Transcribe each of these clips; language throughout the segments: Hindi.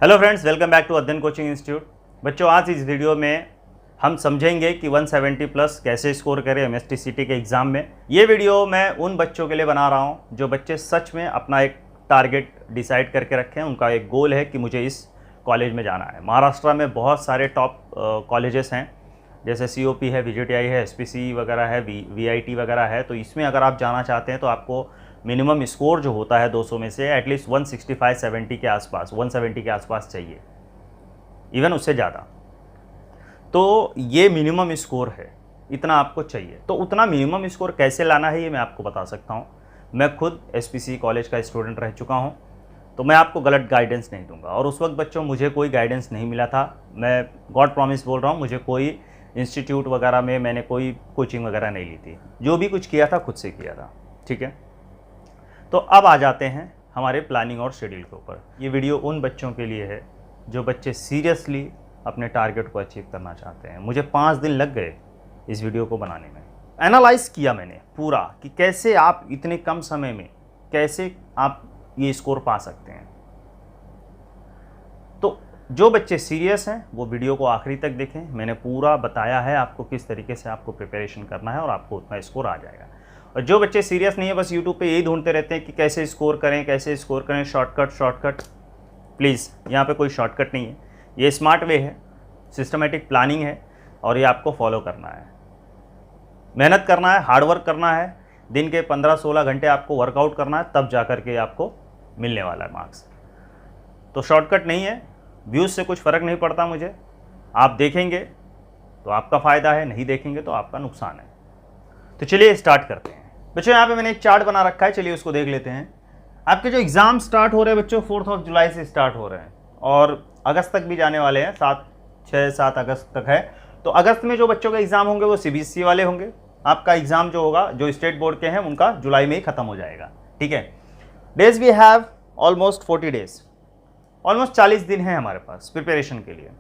Hello friends, welcome back to Adhyayan coaching institute. बच्चों, आज इस वीडियो में हम समझेंगे कि 170 प्लस कैसे स्कोर करें एमएसटीसीटी के एग्ज़ाम में। ये वीडियो मैं उन बच्चों के लिए बना रहा हूँ जो बच्चे सच में अपना एक टारगेट डिसाइड करके रखें। उनका एक गोल है कि मुझे इस कॉलेज में जाना है। महाराष्ट्र में बहुत सारे टॉप कॉलेजेस हैं, जैसे COP है, VJTI है, SPC वगैरह है, VIT वगैरह है। तो इसमें अगर आप जाना चाहते हैं तो आपको मिनिमम स्कोर जो होता है 200 में से एटलीस्ट 165-70 के आसपास, 170 के आसपास चाहिए, इवन उससे ज़्यादा। तो ये मिनिमम स्कोर है, इतना आपको चाहिए। तो उतना मिनिमम स्कोर कैसे लाना है ये मैं आपको बता सकता हूँ। मैं खुद SPC कॉलेज का स्टूडेंट रह चुका हूँ, तो मैं आपको गलत गाइडेंस नहीं दूंगा। और उस वक्त बच्चों मुझे कोई गाइडेंस नहीं मिला था। मैं गॉड प्रॉमिस बोल रहा हूँ, मुझे कोई इंस्टीट्यूट वगैरह में मैंने कोई कोचिंग वगैरह नहीं ली थी। जो भी कुछ किया था खुद से किया था, ठीक है। तो अब आ जाते हैं हमारे प्लानिंग और शेड्यूल के ऊपर। ये वीडियो उन बच्चों के लिए है जो बच्चे सीरियसली अपने टारगेट को अचीव करना चाहते हैं। मुझे 5 दिन लग गए इस वीडियो को बनाने में। एनालाइज किया मैंने पूरा कि कैसे आप इतने कम समय में कैसे आप ये स्कोर पा सकते हैं। तो जो बच्चे सीरियस हैं वो वीडियो को आखिरी तक देखें। मैंने पूरा बताया है आपको किस तरीके से आपको प्रिपरेशन करना है और आपको उतना स्कोर आ जाएगा। और जो बच्चे सीरियस नहीं है, बस यूट्यूब पे यही ढूंढते रहते हैं कि कैसे स्कोर करें, कैसे स्कोर करें, शॉर्टकट। प्लीज़, यहाँ पे कोई शॉर्टकट नहीं है। ये स्मार्ट वे है, सिस्टमेटिक प्लानिंग है और ये आपको फॉलो करना है। मेहनत करना है, हार्डवर्क करना है। दिन के 15-16 घंटे आपको वर्कआउट करना है, तब जा कर के आपको मिलने वाला है मार्क्स। तो शॉर्टकट नहीं है। व्यूज़ से कुछ फ़र्क नहीं पड़ता मुझे। आप देखेंगे तो आपका फ़ायदा है, नहीं देखेंगे तो आपका नुकसान है। तो चलिए स्टार्ट करते हैं। बच्चों, यहाँ पे मैंने एक चार्ट बना रखा है, चलिए उसको देख लेते हैं। आपके जो एग्ज़ाम स्टार्ट हो रहे हैं बच्चों, 4 जुलाई से स्टार्ट हो रहे हैं और अगस्त तक भी जाने वाले हैं। 6-7 अगस्त तक है। तो अगस्त में जो बच्चों के एग्ज़ाम होंगे वो CBSE वाले होंगे। आपका एग्ज़ाम जो होगा, जो स्टेट बोर्ड के हैं, उनका जुलाई में ही ख़त्म हो जाएगा, ठीक है। Days we have almost 40 days, almost 40 दिन हैं हमारे पास प्रिपरेशन के लिए,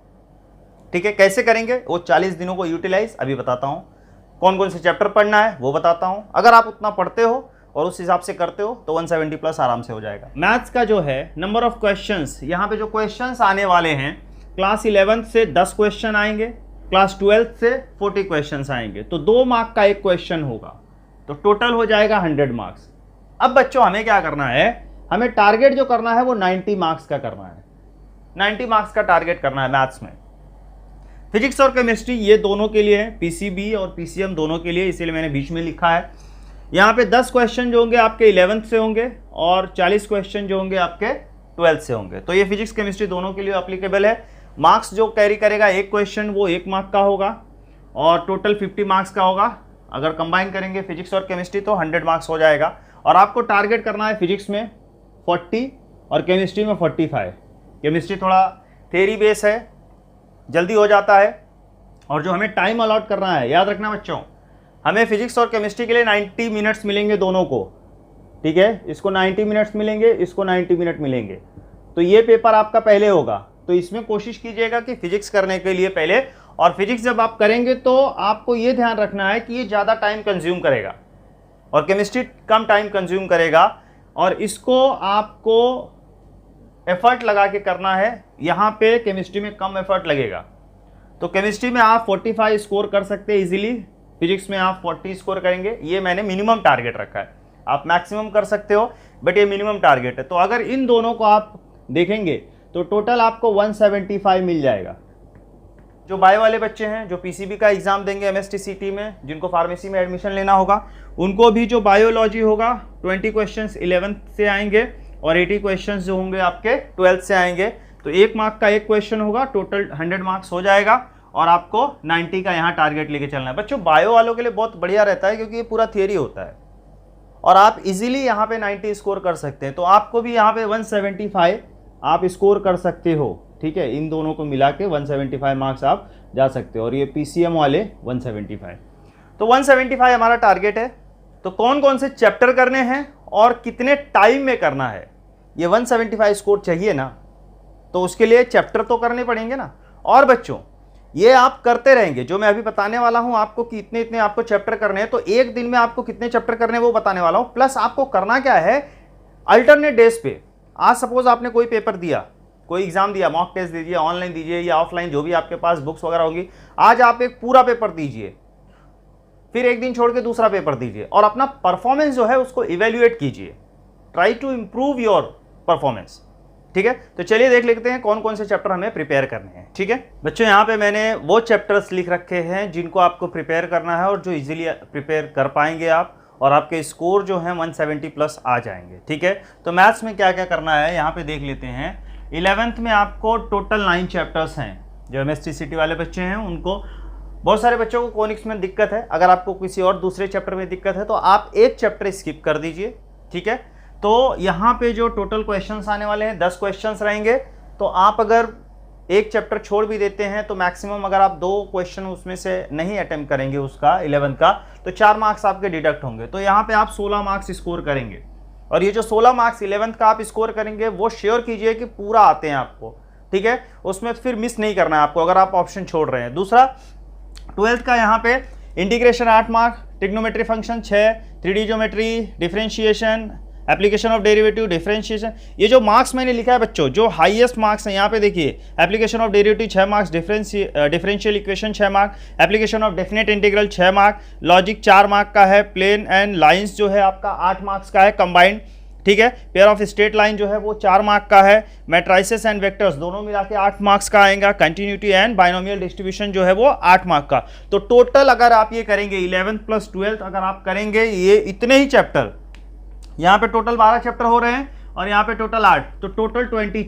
ठीक है। कैसे करेंगे वो 40 दिनों को यूटिलाइज अभी बताता हूँ। कौन कौन से चैप्टर पढ़ना है वो बताता हूँ। अगर आप उतना पढ़ते हो और उस हिसाब से करते हो तो 170 प्लस आराम से हो जाएगा। मैथ्स का जो है नंबर ऑफ क्वेश्चंस, यहाँ पे जो क्वेश्चंस आने वाले हैं, क्लास 11th से 10 क्वेश्चन आएंगे, क्लास 12th से 40 क्वेश्चंस आएंगे। तो 2 मार्क का एक क्वेश्चन होगा, तो टोटल हो जाएगा 100 मार्क्स। अब बच्चों हमें क्या करना है, हमें टारगेट जो करना है वो 90 मार्क्स का करना है। 90 मार्क्स का टारगेट करना है मैथ्स में। फिजिक्स और केमिस्ट्री ये दोनों के लिए है, PCB और PCM दोनों के लिए, इसीलिए मैंने बीच में लिखा है। यहाँ पे 10 क्वेश्चन जो होंगे आपके 11th से होंगे और 40 क्वेश्चन जो होंगे आपके 12th से होंगे। तो ये फिजिक्स केमिस्ट्री दोनों के लिए एप्लीकेबल है। मार्क्स जो कैरी करेगा एक क्वेश्चन वो 1 मार्क का होगा और टोटल 50 मार्क्स का होगा। अगर कंबाइन करेंगे फिजिक्स और केमिस्ट्री तो 100 मार्क्स हो जाएगा। और आपको टारगेट करना है फिजिक्स में 40 और केमिस्ट्री में 45। केमिस्ट्री थोड़ा थेरी बेस है, जल्दी हो जाता है। और जो हमें टाइम अलॉट करना है, याद रखना बच्चों, हमें फिजिक्स और केमिस्ट्री के लिए 90 मिनट्स मिलेंगे दोनों को, ठीक है। इसको 90 मिनट्स मिलेंगे, इसको 90 मिनट मिलेंगे। तो ये पेपर आपका पहले होगा, तो इसमें कोशिश कीजिएगा कि फिजिक्स करने के लिए पहले, और फिजिक्स जब आप करेंगे तो आपको ये ध्यान रखना है कि ये ज़्यादा टाइम कंज्यूम करेगा और केमिस्ट्री कम टाइम कंज्यूम करेगा। और इसको आपको एफर्ट लगा के करना है। यहाँ पे केमिस्ट्री में कम एफर्ट लगेगा। तो केमिस्ट्री में आप 45 स्कोर कर सकते हैं इजीली, फिजिक्स में आप 40 स्कोर करेंगे। ये मैंने मिनिमम टारगेट रखा है। आप मैक्सिमम कर सकते हो, बट ये मिनिमम टारगेट है। तो अगर इन दोनों को आप देखेंगे तो टोटल आपको 175 मिल जाएगा। जो बायो वाले बच्चे हैं, जो PCB का एग्जाम देंगे MSTCT में, जिनको फार्मेसी में एडमिशन लेना होगा, उनको भी जो बायोलॉजी होगा 20 क्वेश्चन 11th से आएंगे और 80 क्वेश्चंस जो होंगे आपके 12th से आएंगे। तो 1 मार्क का एक क्वेश्चन होगा, टोटल 100 मार्क्स हो जाएगा और आपको 90 का यहाँ टारगेट लेके चलना है। बच्चों, बायो वालों के लिए बहुत बढ़िया रहता है क्योंकि ये पूरा थियरी होता है और आप इजीली यहाँ पे 90 स्कोर कर सकते हैं। तो आपको भी यहाँ पे 175 आप स्कोर कर सकते हो, ठीक है। इन दोनों को मिला के 175 मार्क्स आप जा सकते हो और ये PCM वाले 175। तो 175 हमारा टारगेट है। तो कौन कौन से चैप्टर करने हैं और कितने टाइम में करना है, ये 175 स्कोर चाहिए ना, तो उसके लिए चैप्टर तो करने पड़ेंगे ना। और बच्चों, ये आप करते रहेंगे। जो मैं अभी बताने वाला हूं आपको कि इतने इतने आपको चैप्टर करने हैं, तो एक दिन में आपको कितने चैप्टर करने हैं वो बताने वाला हूं। प्लस आपको करना क्या है, अल्टरनेट डेज पे। आज सपोज आपने कोई पेपर दिया, कोई एग्जाम दिया, मॉक टेस्ट दीजिए, ऑनलाइन दीजिए या ऑफलाइन, जो भी आपके पास बुक्स वगैरह होगी, आज आप एक पूरा पेपर दीजिए, फिर एक दिन छोड़ के दूसरा पेपर दीजिए और अपना परफॉर्मेंस जो है उसको इवेल्युएट कीजिए। Try to improve your performance. ठीक है, तो चलिए देख लेते हैं कौन कौन से चैप्टर हमें प्रिपेयर करने हैं। ठीक है बच्चों, यहाँ पे मैंने वो चैप्टर्स लिख रखे हैं जिनको आपको प्रिपेयर करना है और जो इजीली प्रिपेयर कर पाएंगे आप, और आपके स्कोर जो है 170 प्लस आ जाएंगे। ठीक है, तो मैथ्स में क्या क्या करना है यहाँ पे देख लेते हैं। 11th में आपको टोटल 9 चैप्टर्स हैं। जो MST वाले बच्चे हैं उनको, बहुत सारे बच्चों को कोनिक्स में दिक्कत है, अगर आपको किसी और दूसरे चैप्टर में दिक्कत है तो आप एक चैप्टर स्किप कर दीजिए। ठीक है, तो यहाँ पे जो टोटल क्वेश्चंस आने वाले हैं 10 क्वेश्चंस रहेंगे। तो आप अगर एक चैप्टर छोड़ भी देते हैं तो मैक्सिमम अगर आप 2 क्वेश्चन उसमें से नहीं अटेम्प्ट करेंगे उसका 11 का, तो 4 मार्क्स आपके डिडक्ट होंगे। तो यहाँ पे आप 16 मार्क्स स्कोर करेंगे, और ये जो 16 मार्क्स 11th का आप स्कोर करेंगे वो श्योर कीजिए कि पूरा आते हैं आपको। ठीक है, उसमें फिर मिस नहीं करना है आपको अगर आप ऑप्शन छोड़ रहे हैं। दूसरा 12th का यहाँ पे integration 8 mark, trigonometry function 6, 3D geometry, differentiation, application of derivative, differentiation, ये जो मार्क्स मैंने लिखा है बच्चों, जो हाईएस्ट मार्क्स हैं यहाँ पे देखिए, application of derivative 6 marks, differential equation 6 mark, application of definite integral 6 mark, logic 4 mark का है, प्लेन एंड लाइंस जो है आपका 8 मार्क्स का है कंबाइंड। ठीक है, पेयर ऑफ स्ट्रेट लाइन जो है वो 4 मार्क का है, मैट्राइसेस एंड वेक्टर्स दोनों मिला के 8 मार्क्स का आएगा, कंटिन्यूटी एंड बाइनोमियल डिस्ट्रीब्यूशन जो है वो 8 मार्क का। तो टोटल अगर आप ये करेंगे 11th प्लस 12th अगर आप करेंगे ये इतने ही चैप्टर, यहाँ पे टोटल 12 चैप्टर हो रहे हैं और यहाँ पे टोटल 8, तो टोटल 20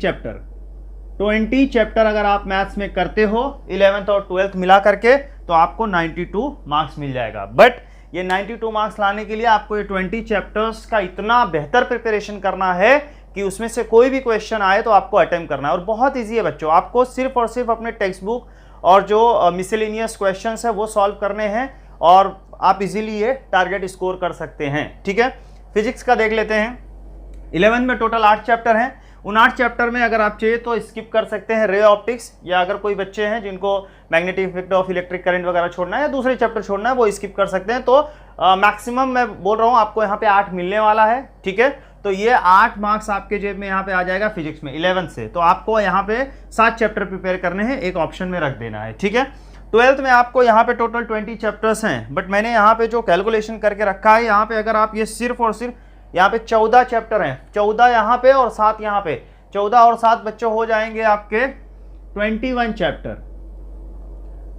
चैप्टर अगर आप मैथ्स में करते हो 11th और 12th मिला करके तो आपको 92 मार्क्स मिल जाएगा। बट ये 92 मार्क्स लाने के लिए आपको ये 20 चैप्टर्स का इतना बेहतर प्रिपरेशन करना है कि उसमें से कोई भी क्वेश्चन आए तो आपको अटेम्प्ट करना है। और बहुत ईजी है बच्चों, आपको सिर्फ और सिर्फ अपने टेक्स्ट बुक और जो मिसलेनियस क्वेश्चन है वो सॉल्व करने हैं और आप इजीली ये टारगेट स्कोर कर सकते हैं। ठीक है, फिजिक्स का देख लेते हैं। 11 में टोटल 8 चैप्टर हैं। उन 8 चैप्टर में अगर आप चाहिए तो स्किप कर सकते हैं रे ऑप्टिक्स, या अगर कोई बच्चे हैं जिनको magnetic effect of electric current वगैरह छोड़ना है या दूसरे चैप्टर छोड़ना है वो स्किप कर सकते हैं। तो मैक्सिमम मैं बोल रहा हूँ आपको यहाँ पे 8 मिलने वाला है। ठीक है, तो ये 8 मार्क्स आपके जेब में यहाँ पे आ जाएगा फिजिक्स में 11 से। तो आपको यहाँ पे 7 चैप्टर प्रिपेयर करने हैं, एक ऑप्शन में रख देना है। ठीक है, 12th में आपको यहाँ पे टोटल 20 चैप्टर्स हैं, बट मैंने यहाँ पे जो कैलकुलेशन करके रखा है, यहाँ पे अगर आप ये सिर्फ और सिर्फ यहाँ पे 14 चैप्टर हैं, 14 यहाँ पे और 7 यहाँ पे, 14 और 7 बच्चों हो जाएंगे आपके 21 चैप्टर।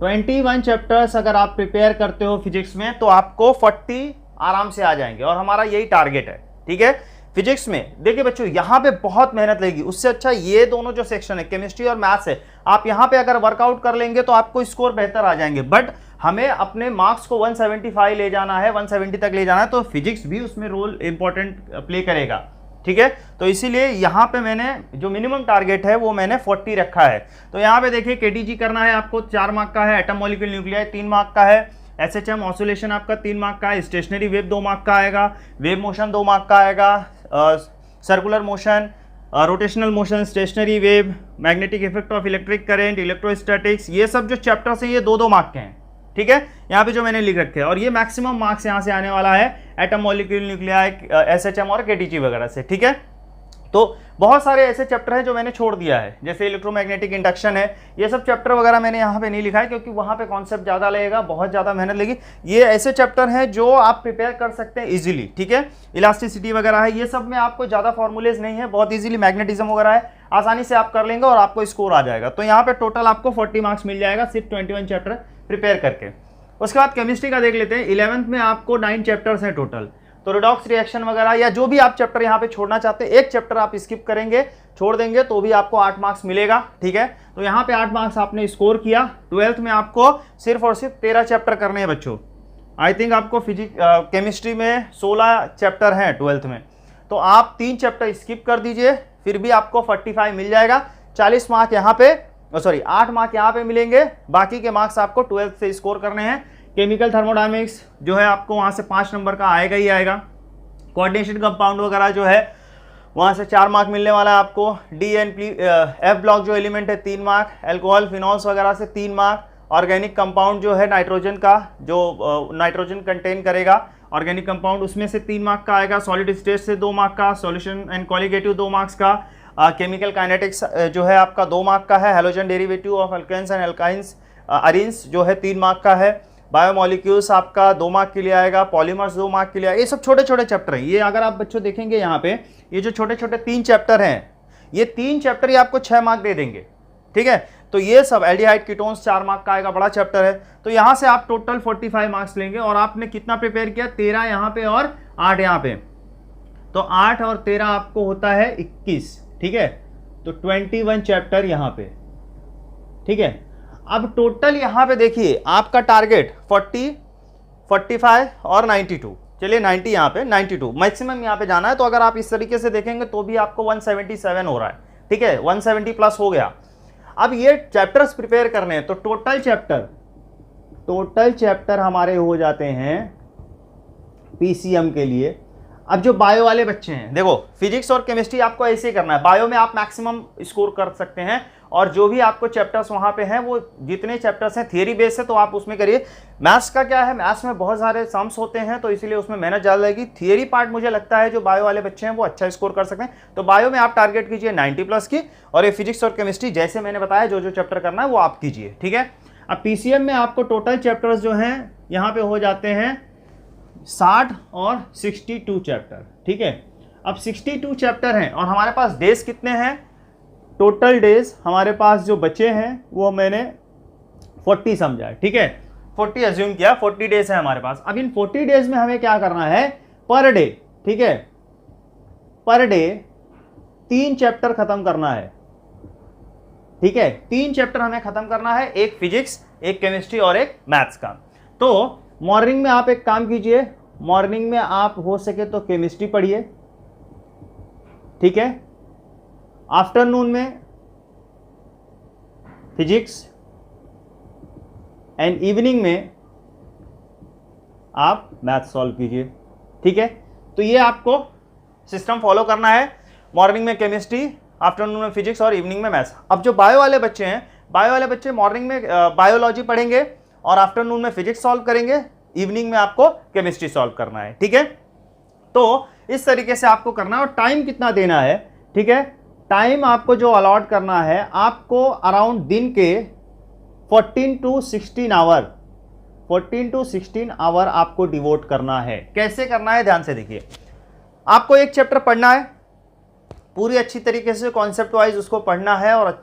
21 चैप्टर्स अगर आप प्रिपेयर करते हो फिजिक्स में तो आपको 40 आराम से आ जाएंगे और हमारा यही टारगेट है। ठीक है, फिजिक्स में देखिए बच्चों यहाँ पे बहुत मेहनत लगेगी, उससे अच्छा ये दोनों जो सेक्शन है केमिस्ट्री और मैथ्स है, आप यहाँ पे अगर वर्कआउट कर लेंगे तो आपको स्कोर बेहतर आ जाएंगे। बट हमें अपने मार्क्स को 175 ले जाना है, 170 तक ले जाना है, तो फिजिक्स भी उसमें रोल इंपॉर्टेंट प्ले करेगा। ठीक है, तो इसीलिए यहाँ पे मैंने जो मिनिमम टारगेट है वो मैंने 40 रखा है। तो यहाँ पे देखिए केटीजी करना है आपको 4 मार्क का है, एटम मॉलिक्यूल न्यूक्लियाई 3 मार्क का है, एसएचएम ऑसिलेशन आपका 3 मार्क का है, स्टेशनरी वेव 2 मार्क का आएगा, वेव मोशन 2 मार्क का आएगा, circular motion, rotational motion, stationary wave, magnetic effect of electric current, electrostatics, ये सब जो चैप्टर्स हैं ये 2-2 मार्क के हैं। ठीक है, यहाँ पे जो मैंने लिख रखे हैं, और ये मैक्सिमम मार्क्स यहाँ से आने वाला है एटम मॉलिक्यूल न्यूक्लियाई, एसएचएम और केटीजी वगैरह से। ठीक है, तो बहुत सारे ऐसे चैप्टर हैं जो मैंने छोड़ दिया है, जैसे इलेक्ट्रोमैग्नेटिक इंडक्शन है, ये सब चैप्टर वगैरह मैंने यहाँ पे नहीं लिखा है क्योंकि वहाँ पे कॉन्सेप्ट ज़्यादा लगेगा, बहुत ज़्यादा मेहनत लगेगी। ये ऐसे चैप्टर हैं जो आप प्रिपेयर कर सकते हैं इजीली। ठीक है, इलास्टिसिटी वगैरह है, ये सब में आपको ज़्यादा फॉर्मूलेज नहीं है, बहुत ईजिली मैग्नेटिज्म वगैरह है, आसानी से आप कर लेंगे और आपको स्कोर आ जाएगा। तो यहाँ पे टोटल आपको 40 मार्क्स मिल जाएगा सिर्फ 21 चैप्टर प्रिपेयर करके। उसके बाद केमिस्ट्री का देख लेते हैं। 11th में आपको 9 चैप्टर्स हैं टोटल, तो रिडॉक्स रिएक्शन वगैरह या जो भी आप चैप्टर यहाँ पे छोड़ना चाहते हैं, एक चैप्टर आप स्किप करेंगे, छोड़ देंगे तो भी आपको 8 मार्क्स मिलेगा। ठीक है, तो यहाँ पे 8 मार्क्स आपने स्कोर किया। 12th में आपको सिर्फ और सिर्फ 13 चैप्टर करने हैं बच्चों। आई थिंक आपको केमिस्ट्री में 16 चैप्टर हैं 12th में, तो आप 3 चैप्टर स्किप कर दीजिए, फिर भी आपको 45 मिल जाएगा। 40 मार्क यहाँ पे, 8 मार्क यहाँ पे मिलेंगे, बाकी के मार्क्स आपको 12th से स्कोर करने हैं। केमिकल थर्मोडायनेमिक्स जो है आपको वहाँ से 5 नंबर का आएगा ही आएगा। कोऑर्डिनेशन कंपाउंड वगैरह जो है वहाँ से 4 मार्क मिलने वाला है आपको। DNP F ब्लॉक जो एलिमेंट है 3 मार्क, एल्कोहल फिनॉल्स वगैरह से 3 मार्क, ऑर्गेनिक कंपाउंड जो है नाइट्रोजन का, जो नाइट्रोजन कंटेन करेगा ऑर्गेनिक कंपाउंड, उसमें से 3 मार्क का आएगा। सॉलिड स्टेट से 2 मार्क का, सॉल्यूशन एंड कॉलिगेटिव 2 मार्क्स का, केमिकल काइनेटिक्स जो है आपका 2 मार्क का है। Halogen derivative of alkanes and alkynes arenes जो है 3 मार्क का है। बायोमोलिक्यूल्स आपका 2 मार्क के लिए आएगा। पॉलीमर्स 2 मार्क के लिए आएगा। ये सब छोटे छोटे चैप्टर हैं। ये अगर आप बच्चों देखेंगे यहाँ पे, ये जो छोटे छोटे 3 चैप्टर हैं, ये 3 चैप्टर ये आपको 6 मार्क दे देंगे, ठीक है। तो ये सब एल्डिहाइड कीटोन्स 4 मार्क का आएगा, बड़ा चैप्टर है। तो यहाँ से आप टोटल 45 मार्क्स लेंगे। और आपने कितना प्रिपेयर किया, 13 यहाँ पे और 8 यहाँ पे, तो 8 और 13 आपको होता है 21, ठीक है। तो 21 चैप्टर यहाँ पे, ठीक है। अब टोटल यहाँ पे देखिए आपका टारगेट 40, 45 और 92, चलिए 90 यहाँ पे, 92 मैक्सिमम यहाँ पे जाना है। तो अगर आप इस तरीके से देखेंगे तो भी आपको 177 हो रहा है, ठीक है, 170 प्लस हो गया। अब ये चैप्टर्स प्रिपेयर करने हैं तो टोटल चैप्टर हमारे हो जाते हैं पीसीएम के लिए। अब जो बायो वाले बच्चे हैं, देखो फिजिक्स और केमिस्ट्री आपको ऐसे ही करना है। बायो में आप मैक्सिमम स्कोर कर सकते हैं और जो भी आपको चैप्टर्स वहां पे हैं, वो जितने चैप्टर्स हैं थियरी बेस है तो आप उसमें करिए। मैथ्स का क्या है, मैथ्स में बहुत सारे सम्स होते हैं तो इसीलिए उसमें मेहनत ज़्यादा लगेगी। थियरी पार्ट मुझे लगता है जो बायो वाले बच्चे हैं वो अच्छा स्कोर कर सकते हैं। तो बायो में आप टारगेट कीजिए 90 प्लस की, और ये फिजिक्स और केमिस्ट्री जैसे मैंने बताया जो जो चैप्टर करना है वो आप कीजिए, ठीक है। अब पीसीएम में आपको टोटल चैप्टर्स जो हैं यहाँ पे हो जाते हैं 60 और 62 चैप्टर, ठीक है। अब 62 चैप्टर हैं और हमारे पास डेज कितने हैं, टोटल डेज हमारे पास जो बचे हैं वो मैंने 40 समझा है, ठीक है, 40 अज्यूम किया, 40 डेज है हमारे पास। अब इन 40 डेज में हमें क्या करना है, पर डे, ठीक है, पर डे 3 चैप्टर खत्म करना है, ठीक है। 3 चैप्टर हमें खत्म करना है, एक फिजिक्स, एक केमिस्ट्री और एक मैथ्स का। तो मॉर्निंग में आप एक काम कीजिए, मॉर्निंग में आप हो सके तो केमिस्ट्री पढ़िए, ठीक है। आफ्टरनून में फिजिक्स एंड इवनिंग में आप मैथ सॉल्व कीजिए, ठीक है। तो ये आपको सिस्टम फॉलो करना है, मॉर्निंग में केमिस्ट्री, आफ्टरनून में फिजिक्स और इवनिंग में मैथ्स। अब जो बायो वाले बच्चे हैं, बायो वाले बच्चे मॉर्निंग में बायोलॉजी पढ़ेंगे और आफ्टरनून में फिजिक्स सॉल्व करेंगे, इवनिंग में आपको केमिस्ट्री सॉल्व करना है, ठीक है। तो इस तरीके से आपको करना है। और टाइम कितना देना है, ठीक है, टाइम आपको जो अलॉट करना है, आपको अराउंड दिन के 14 to 16 आवर, 14 to 16 आवर आपको डिवोट करना है। कैसे करना है ध्यान से देखिए। आपको एक चैप्टर पढ़ना है, पूरी अच्छी तरीके से कॉन्सेप्ट वाइज उसको पढ़ना है। और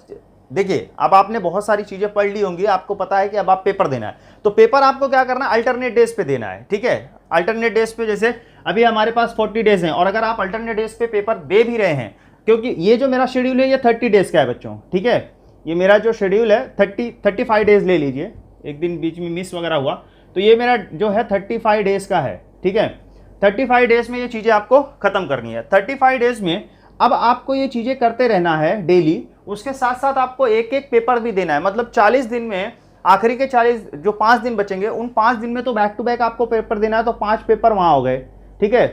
देखिए अब आपने बहुत सारी चीज़ें पढ़ ली होंगी, आपको पता है कि अब आप पेपर देना है, तो पेपर आपको क्या करना है, अल्टरनेट डेज पे देना है, ठीक है। अल्टरनेट डेज पे जैसे अभी हमारे पास 40 डेज हैं, और अगर आप अल्टरनेट डेज पे पेपर दे भी रहे हैं, क्योंकि ये जो मेरा शेड्यूल है ये 30 डेज का है बच्चों, ठीक है। ये मेरा जो शेड्यूल है 35 डेज ले लीजिए, एक दिन बीच में मिस वगैरह हुआ, तो ये मेरा जो है 35 डेज का है, ठीक है। 35 डेज में ये चीज़ें आपको ख़त्म करनी है। 35 डेज में अब आपको ये चीज़ें करते रहना है डेली। उसके साथ साथ आपको एक एक पेपर भी देना है, मतलब 40 दिन में आखिरी के 40 जो 5 दिन बचेंगे, उन 5 दिन में तो बैक टू बैक आपको पेपर देना है। तो 5 पेपर वहाँ हो गए, ठीक है,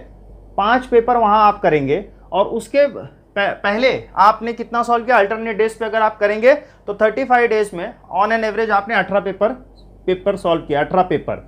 5 पेपर वहाँ आप करेंगे। और उसके पहले आपने कितना सॉल्व किया, अल्टरनेट डेज पे अगर आप करेंगे तो 35 डेज में ऑन एन एवरेज आपने 18 पेपर सॉल्व किया, 18 पेपर,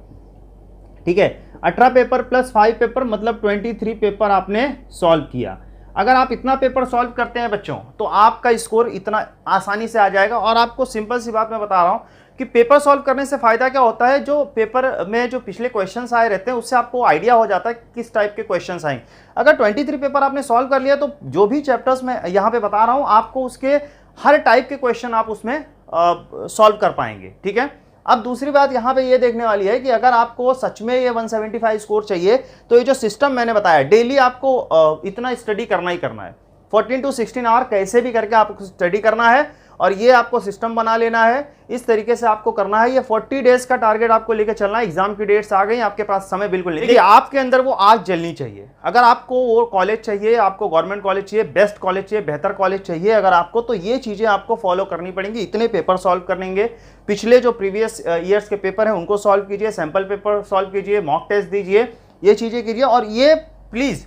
ठीक है। 18 पेपर प्लस 5 पेपर मतलब 23 पेपर आपने सॉल्व किया। अगर आप इतना पेपर सॉल्व करते हैं बच्चों तो आपका स्कोर इतना आसानी से आ जाएगा। और आपको सिंपल सी बात मैं बता रहा हूँ कि पेपर सॉल्व करने से फ़ायदा क्या होता है, जो पेपर में जो पिछले क्वेश्चंस आए रहते हैं उससे आपको आइडिया हो जाता है किस टाइप के क्वेश्चंस आएंगे। अगर 23 पेपर आपने सॉल्व कर लिया तो जो भी चैप्टर्स मैं यहाँ पे बता रहा हूँ आपको उसके हर टाइप के क्वेश्चन आप उसमें सॉल्व कर पाएंगे, ठीक है। अब दूसरी बात यहाँ पे ये देखने वाली है कि अगर आपको सच में ये 175 स्कोर चाहिए तो ये जो सिस्टम मैंने बताया, डेली आपको इतना स्टडी करना ही करना है। 14 to 16 आवर कैसे भी करके आपको स्टडी करना है और ये आपको सिस्टम बना लेना है। इस तरीके से आपको करना है। ये 40 डेज का टारगेट आपको लेकर चलना है। एग्जाम की डेट्स आ गई, आपके पास समय बिल्कुल नहीं। देखिए आपके अंदर वो आग जलनी चाहिए। अगर आपको वो कॉलेज चाहिए, आपको गवर्नमेंट कॉलेज चाहिए, बेस्ट कॉलेज चाहिए, बेहतर कॉलेज चाहिए अगर आपको, तो ये चीज़ें आपको फॉलो करनी पड़ेंगी। इतने पेपर सॉल्व करेंगे, पिछले जो प्रीवियस ईयर्स के पेपर हैं उनको सॉल्व कीजिए, सैम्पल पेपर सॉल्व कीजिए, मॉक टेस्ट दीजिए, ये चीज़ें कीजिए। और ये प्लीज़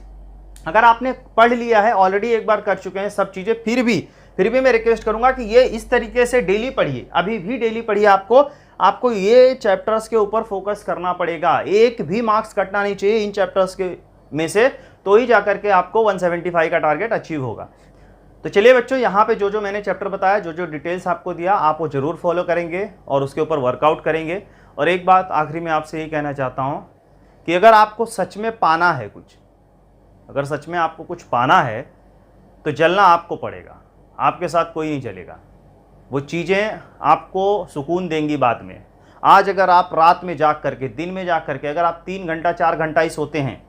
अगर आपने पढ़ लिया है, ऑलरेडी एक बार कर चुके हैं सब चीज़ें, फिर भी मैं रिक्वेस्ट करूंगा कि ये इस तरीके से डेली पढ़िए, अभी भी डेली पढ़िए। आपको ये चैप्टर्स के ऊपर फोकस करना पड़ेगा। एक भी मार्क्स कटना नहीं चाहिए इन चैप्टर्स के में से, तो ही जाकर के आपको 175 का टारगेट अचीव होगा। तो चलिए बच्चों, यहाँ पे जो जो मैंने चैप्टर बताया, जो जो डिटेल्स आपको दिया, आप वो ज़रूर फॉलो करेंगे और उसके ऊपर वर्कआउट करेंगे। और एक बात आखिरी में आपसे यही कहना चाहता हूँ कि अगर आपको सच में पाना है कुछ, अगर सच में आपको कुछ पाना है तो जलना आपको पड़ेगा, आपके साथ कोई नहीं चलेगा। वो चीज़ें आपको सुकून देंगी बाद में। आज अगर आप रात में जाग करके, दिन में जाग करके अगर आप 3 घंटा 4 घंटा ही सोते हैं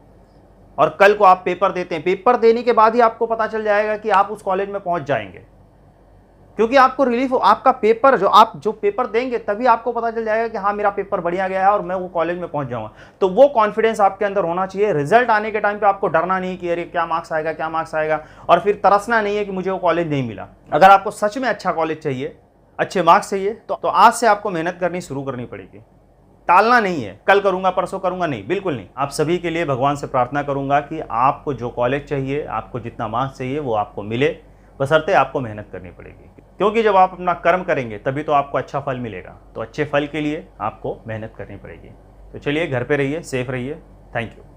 और कल को आप पेपर देते हैं, पेपर देने के बाद ही आपको पता चल जाएगा कि आप उस कॉलेज में पहुंच जाएंगे, क्योंकि आपको रिलीफ, आपका पेपर जो पेपर देंगे तभी आपको पता चल जाएगा कि हाँ मेरा पेपर बढ़िया गया है और मैं वो कॉलेज में पहुंच जाऊंगा। तो वो कॉन्फिडेंस आपके अंदर होना चाहिए। रिजल्ट आने के टाइम पे आपको डरना नहीं कि अरे क्या मार्क्स आएगा, क्या मार्क्स आएगा, और फिर तरसना नहीं है कि मुझे वो कॉलेज नहीं मिला। अगर आपको सच में अच्छा कॉलेज चाहिए, अच्छे मार्क्स चाहिए, तो आज से आपको मेहनत करनी शुरू करनी पड़ेगी। टालना नहीं है, कल करूंगा परसों करूंगा, नहीं, बिल्कुल नहीं। आप सभी के लिए भगवान से प्रार्थना करूंगा कि आपको जो कॉलेज चाहिए, आपको जितना मार्क्स चाहिए वो आपको मिले, बशर्ते आपको मेहनत करनी पड़ेगी। क्योंकि जब आप अपना कर्म करेंगे तभी तो आपको अच्छा फल मिलेगा। तो अच्छे फल के लिए आपको मेहनत करनी पड़ेगी। तो चलिए, घर पे रहिए, सेफ रहिए। Thank you.